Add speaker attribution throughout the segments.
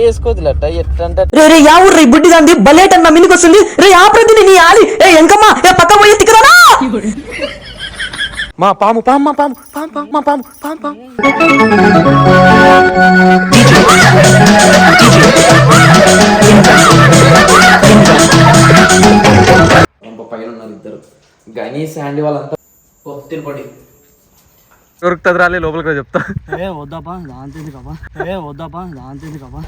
Speaker 1: వేసుకోవద్దులట ఎట్లంటే
Speaker 2: రే యా ఊర్రీ బుడ్డి దాంది బలేట్ అన్న మినికి వస్తుంది రే ఆ ప్రతిని నీ ఆలి ఏ ఎంకమ్మా ఏ పక్క పోయి ఎత్తికరానా
Speaker 1: మా పాము పాము మా పాము పాము పాము మా పాము పాము పాము పైన ఉన్నారు ఇద్దరు గని శాండీ వాళ్ళంతా పొత్తిన పడి దొరుకుతుంది రాలే లోపలికి చెప్తా
Speaker 2: వద్దాపా దాంతింది కబా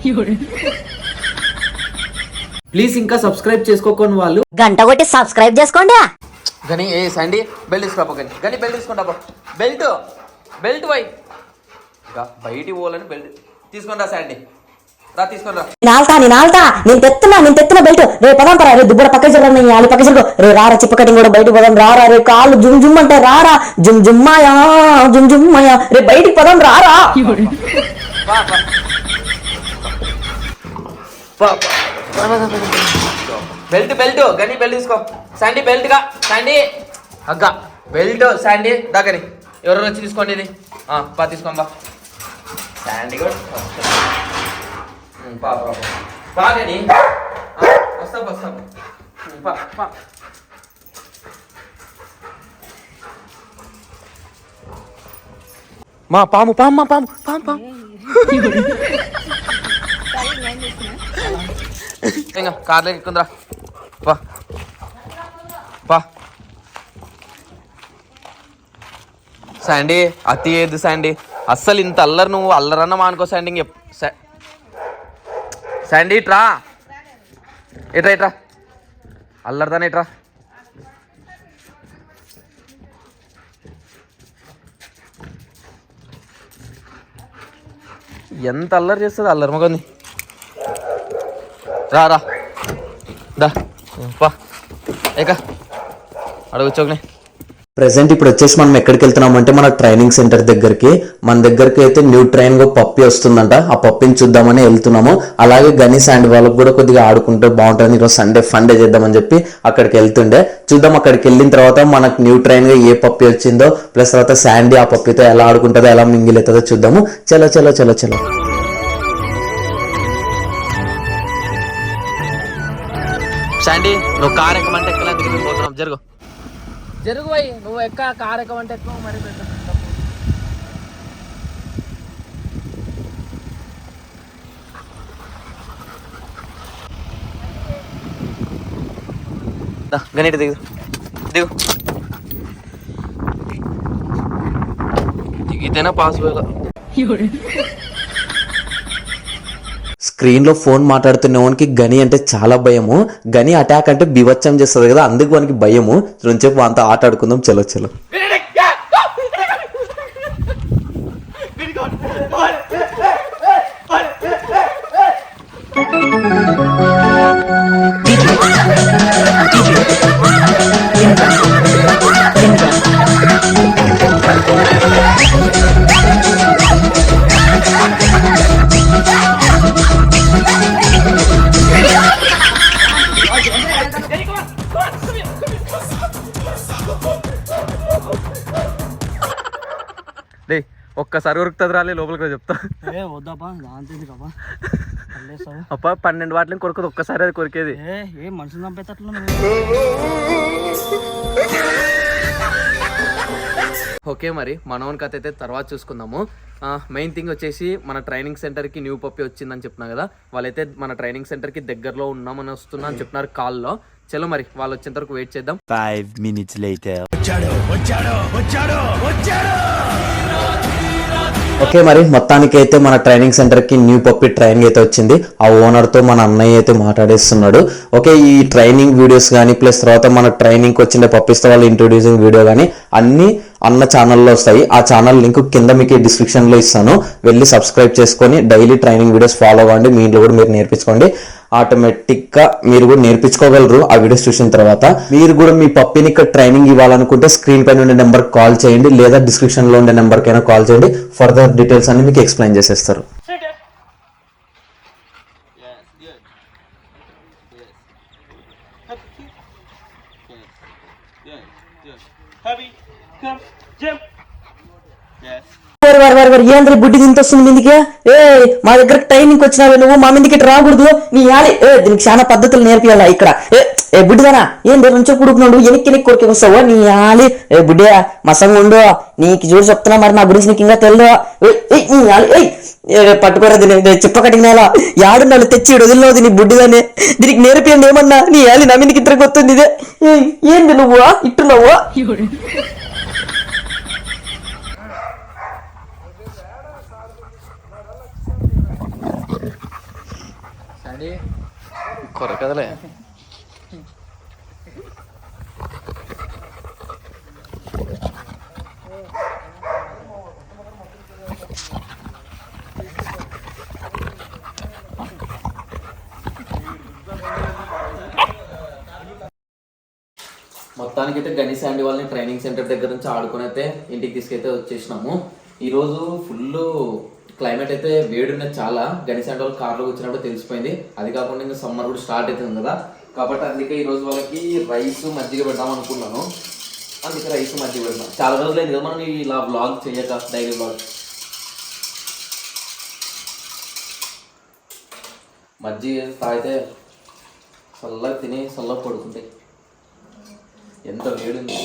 Speaker 1: ప్లీజ్ ఇంకా సబ్స్క్రైబ్ చేసుకోకుండా వాళ్ళు
Speaker 2: గంట కొట్టి సబ్స్క్రైబ్ చేసుకోండి
Speaker 1: గని ఏ శాండీ బెల్ట్ తీసుకురాపో గని బెల్ట్ తీసుకుంటా బెల్ట్ వై ఇంకా బయటికి పోవాలని బెల్ట్ తీసుకుంటా శాండీ రా తీసుకుంటా
Speaker 2: నేను తెస్తున్నా బెల్ట్ రే పదాం పరా రే దుబ్బడ పక్క జరగ ఆలి పక్క జరగ రే రారా చిప్ప కటింగ్ కూడా బయటకు పోదాం రారా రే కాళ్ళు జుమ్ జుమ్ అంటే రారా జుమ్ జుమ్మాయా రే బయటికి పదాం రారా
Speaker 1: బెల్ట్ గని బెల్ట్ తీసుకో శాండీ బెల్ట్ గా శాండీ అగ్గ బెల్ట్ శాండీ దగ్గరి ఎవరు వచ్చి తీసుకోండి ఇది తీసుకోండి శాండీ కూడా బాగని వస్తా మా పాము ఇంకా కార్లోకి ఎక్కుందిరా పా శాండీ అతి ఏది శాండీ అస్సలు ఇంత అల్లరు నువ్వు అల్లరన్న మానుకో శాండీ శాండీ ఇట్రా ఇట్రా అల్లరిదానే ఇట్రా ఎంత అల్లరి చేస్తుంది అల్లరి మగంది రా దా పా ఏక అడగొచ్చోకనే
Speaker 3: ప్రెసెంట్ ఇప్పుడు వచ్చేసి మనం ఎక్కడికి వెళ్తున్నాం అంటే మన ట్రైనింగ్ సెంటర్ దగ్గరికి మన దగ్గరికి అయితే న్యూ ట్రైన్ గా పప్పి వస్తుందంట ఆ పప్పిని చూద్దామని వెళ్తున్నాము అలాగే గని శాండ్ వాళ్ళకి కూడా కొద్దిగా ఆడుకుంటే బాగుంటుంది ఈరోజు సండే ఫన్ డే చేద్దామని చెప్పి అక్కడికి వెళ్తుండే చూద్దాం అక్కడికి వెళ్ళిన తర్వాత మనకు న్యూ ట్రైన్ గా ఏ పప్పి వచ్చిందో ప్లస్ తర్వాత శాండీ ఆ పప్పితో ఎలా ఆడుకుంటుందో ఎలా మింగిల్ అవుతుందో చూద్దాము చలో
Speaker 1: శాండీ నువ్వు కార్ ఎక్కమంటే ఎక్కలేందుకు పోతున్నాం జరుగు పోయి నువ్వు ఎక్క కార్ ఎక్కమంటే ఎక్కువ మరి గణిట దిగు దిగితేనే పాస్
Speaker 3: స్క్రీన్ లో ఫోన్ మాట్లాడుతున్నవానికి గని అంటే చాలా భయము గని అటాక్ అంటే బివచ్చం చేస్తుంది కదా అందుకు వానికి భయము రెండుసేపు అంతా ఆట ఆడుకుందాం చలో
Speaker 1: ఒక్కసారి ఉరుకుతుంది రాలే లోపలికి చెప్తా అప్ప 12 వాటిని కొరకదు ఒక్కసారి అది కొరికేది
Speaker 2: మనుషులు చంపేటట్లు
Speaker 1: ఓకే మరి మనోన్ కథ అయితే తర్వాత చూసుకుందాము మెయిన్ థింగ్ వచ్చేసి మన ట్రైనింగ్ సెంటర్కి న్యూ పప్పి వచ్చిందని చెప్తున్నా కదా వాళ్ళైతే మన ట్రైనింగ్ సెంటర్కి దగ్గరలో ఉన్నామని వస్తున్నా అని చెప్తున్నారు కాల్లో చలో మరి వాళ్ళు వచ్చేంత వరకు వెయిట్ చేద్దాం
Speaker 4: 5 minutes later
Speaker 3: ఓకే మరి మొత్తానికి అయితే మన ట్రైనింగ్ సెంటర్ కి న్యూ పప్పి ట్రైనింగ్ అయితే వచ్చింది ఆ ఓనర్ తో మన అన్నయ్య అయితే మాట్లాడేస్తున్నాడు ఓకే ఈ ట్రైనింగ్ వీడియోస్ కానీ ప్లస్ తర్వాత మన ట్రైనింగ్ కి వచ్చిన పప్పిస్ తో వాళ్ళు ఇంట్రొడ్యూసింగ్ వీడియో కానీ అన్ని అన్న ఛానల్లో వస్తాయి ఆ ఛానల్ లింక్ కింద మీకు డిస్క్రిప్షన్ లో ఇస్తాను వెళ్ళి సబ్స్క్రైబ్ చేసుకొని డైలీ ట్రైనింగ్ వీడియోస్ ఫాలో అవ్వండి మీ ఇంట్లో కూడా మీరు నేర్పించుకోండి ఆటోమేటిక్ గా మీరు కూడా నేర్పించుకోగలరు ఆ వీడియోస్ చూసిన తర్వాత మీరు కూడా మీ పప్పిని ఇక్కడ ట్రైనింగ్ ఇవ్వాలనుకుంటే స్క్రీన్ పైన ఉండే నెంబర్ కాల్ చేయండి లేదా డిస్క్రిప్షన్ లో ఉండే నెంబర్ కైనా కాల్ చేయండి ఫర్దర్ డీటెయిల్స్ అన్ని మీకు ఎక్స్ప్లెయిన్ చేసేస్తారు
Speaker 2: వారి ఏంద్ర బుడ్డి దీంతో వస్తుంది మీదికి? మా దగ్గర ట్రైనింగ్ వచ్చినావే నువ్వు, మా మీదికి ఇటు రాకూడదు. నీ ఆలి దీనికి చాలా పద్ధతులు నేర్పియాలా ఇక్కడ. బుడ్డిదానా ఏంది నుంచో కుడుకున్నాడు, ఎనికి కొరికి వస్తావో నీ ఆలి. బుడ్డే మసంగా ఉండు, నీకు చూసి చెప్తున్నా, మరి నా గురించి నీకు ఇంకా తెలియదు. పట్టుకోరా దీన్ని చిప్ప కట్టిన యాడు నన్ను తెచ్చి వదిలినది నీ బుడ్డిదానే. దీనికి నేర్పియండి ఏమన్నా, నీ ఆలి నా మీదకి ఇద్దరికి వస్తుంది. ఇదే ఏంది నువ్వు ఇట్టున్నావు?
Speaker 1: కొరకదలే. మొత్తానికైతే గణేష్ అండి వాళ్ళని ట్రైనింగ్ సెంటర్ దగ్గర నుంచి ఆడుకుని అయితే ఇంటికి తీసుకైతే వచ్చేసినాము. ఈరోజు ఫుల్ క్లైమేట్ అయితే వేడి ఉన్నది చాలా. గణేష్ అండి వాళ్ళు కార్లో వచ్చినప్పుడు తెలిసిపోయింది. అది కాకుండా ఇంకా సమ్మర్ కూడా స్టార్ట్ అవుతుంది కదా, కాబట్టి అందుకే ఈరోజు వాళ్ళకి రైస్ మజ్జిగ పెడదాం అనుకున్నాను. అందుకే రైస్ మజ్జిగ పెడతాం. చాలా రోజులు అయింది కదా మనం ఇలా వ్లాగ్ చేయక, డైలీ వ్లాగ్. మజ్జిగ తాగితే చల్లగా తిని చల్లగా పడుకుంటాయి. ఎంత వేడుంది.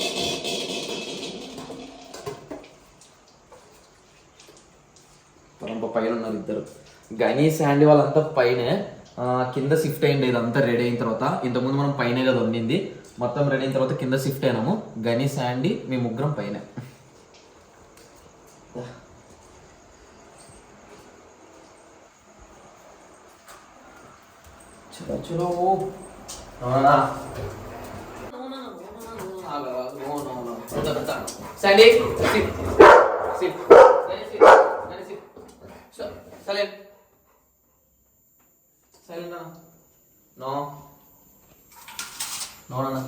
Speaker 1: పైన ఉన్నారు ఇద్దరు. గణేష్ శాండీ వాళ్ళంతా పైనే, కింద షిఫ్ట్ అయ్యింది. ఇదంతా రెడీ అయిన తర్వాత, ఇంతకుముందు మనం పైనే కదా వండింది, మొత్తం రెడీ అయిన తర్వాత కింద షిఫ్ట్ అయినాము. గణేష్ శాండీ మీ ముగ్గురం పైన. చలో చలో. Sandy, sit. Sit. Silent. Silent na. No. No, no, no.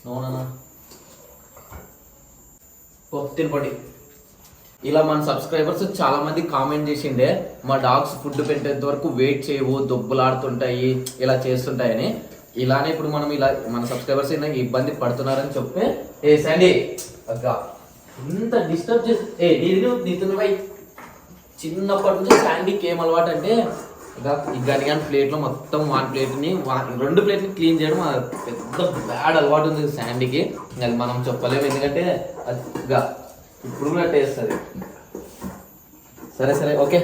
Speaker 1: No, no, no. తినపడి. ఇలా మన సబ్స్క్రైబర్స్ చాలా మంది కామెంట్ చేసిండే, మా డాగ్స్ ఫుడ్ పెట్టేంత వరకు వెయిట్ చేయవు, దొబ్బులాడుతుంటాయి, ఇలా చేస్తుంటాయని. ఇలానే ఇప్పుడు మనం ఇలా మన సబ్స్క్రైబర్స్ ఇబ్బంది పడుతున్నారని చెప్పి, ఏ శాండీ అక్క ఇంత డిస్టర్బ్ చేసి నీతున్నవై. చిన్నప్పటి నుంచి శాండీకి ఏం అలవాటు అంటే ఈ గనిగాని ప్లేట్లో మొత్తం 1 ప్లేట్ని 2 ప్లేట్ని క్లీన్ చేయడం పెద్ద బ్యాడ్ అలవాటు ఉంది శాండీకి. అది మనం చెప్పలేము, ఎందుకంటే అది ఇప్పుడు కూడా టేస్తుంది. సరే సరే ఓకే.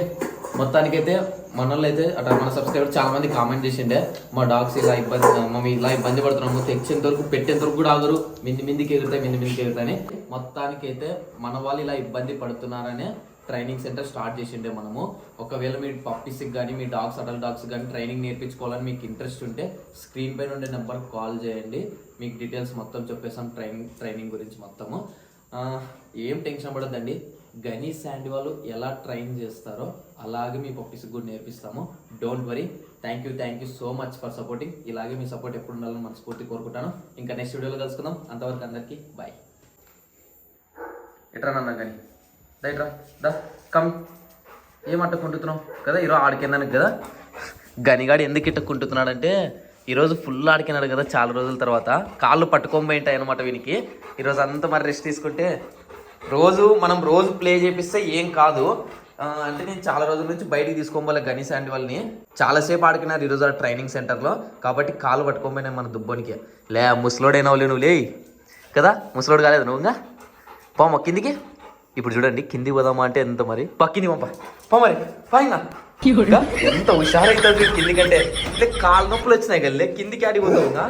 Speaker 1: మొత్తానికైతే మనోళ్ళు అయితే అట్లా మన సబ్స్క్రైబర్ చాలా మంది కామెంట్ చేసిండే, మా డాగ్స్ ఇలా ఇబ్బంది, మేము ఇలా ఇబ్బంది పడుతున్నాము, తెచ్చేంత వరకు పెట్టేంత వరకు కూడా ఆగరు, మిందికి ఎగురుతాయి. మొత్తానికైతే మన వాళ్ళు ఇలా ఇబ్బంది పడుతున్నారనే ట్రైనింగ్ సెంటర్ స్టార్ట్ చేసిండే మనము. ఒకవేళ మీ పప్పీస్కి కానీ మీ డాగ్స్, అడల్ట్ డాగ్స్ కానీ ట్రైనింగ్ నేర్పించుకోవాలని మీకు ఇంట్రెస్ట్ ఉంటే స్క్రీన్ పైన ఉండే నెంబర్కి కాల్ చేయండి. మీకు డీటెయిల్స్ మొత్తం చెప్పేసాం ట్రైనింగ్ గురించి మొత్తము. ఏం టెన్షన్ పడద్దండి, గణేష్ శాండీ వాళ్ళు ఎలా ట్రైన్ చేస్తారో అలాగే మీ పప్పీస్కి కూడా నేర్పిస్తాము. Don't worry. Thank you so much for supporting. ఇలాగే మీ సపోర్ట్ ఎప్పుడు ఉండాలని మనస్ఫూర్తి కోరుకుంటాను. ఇంకా నెక్స్ట్ వీడియోలో కలుసుకుందాం. అంతవరకు అందరికీ బాయ్. ఎట్రా నన్నా కానీ దా దా కమ్. ఏమంట కుంటున్నావు కదా ఈరోజు ఆడికిందానికి కదా. గనిగాడు ఎందుకు ఇట్టుకుంటున్నాడంటే ఈరోజు ఫుల్ ఆడికినాడు కదా చాలా రోజుల తర్వాత. కాళ్ళు పట్టుకోబోయింటాయి అనమాట వీనికి. ఈరోజు అంతా మరి రెస్ట్ తీసుకుంటే, మనం రోజు ప్లే చేపిస్తే ఏం కాదు. అంటే నేను చాలా రోజుల నుంచి బయటికి తీసుకోబోలే గణేష్ శాండీ వాళ్ళని. చాలాసేపు ఆడుకున్నారు ఈరోజు ఆ ట్రైనింగ్ సెంటర్లో, కాబట్టి కాళ్ళు పట్టుకోబోయినాయి మన దుబ్బోనికి. లే ముసలోడైనావులే నువ్వు లే కదా, ముసలోడు కాలేదు నువ్వుగా. పోమ్మ కిందికి. ఇప్పుడు చూడండి కిందికి పోదామా అంటే ఎంత మరి పక్కింది పో మరి పైన ఎంత హుషారైతుంది కిందికంటే. కాళ్ళు నొప్పులు వచ్చినాయి కదా కిందికి ఆడిపోతావుగా.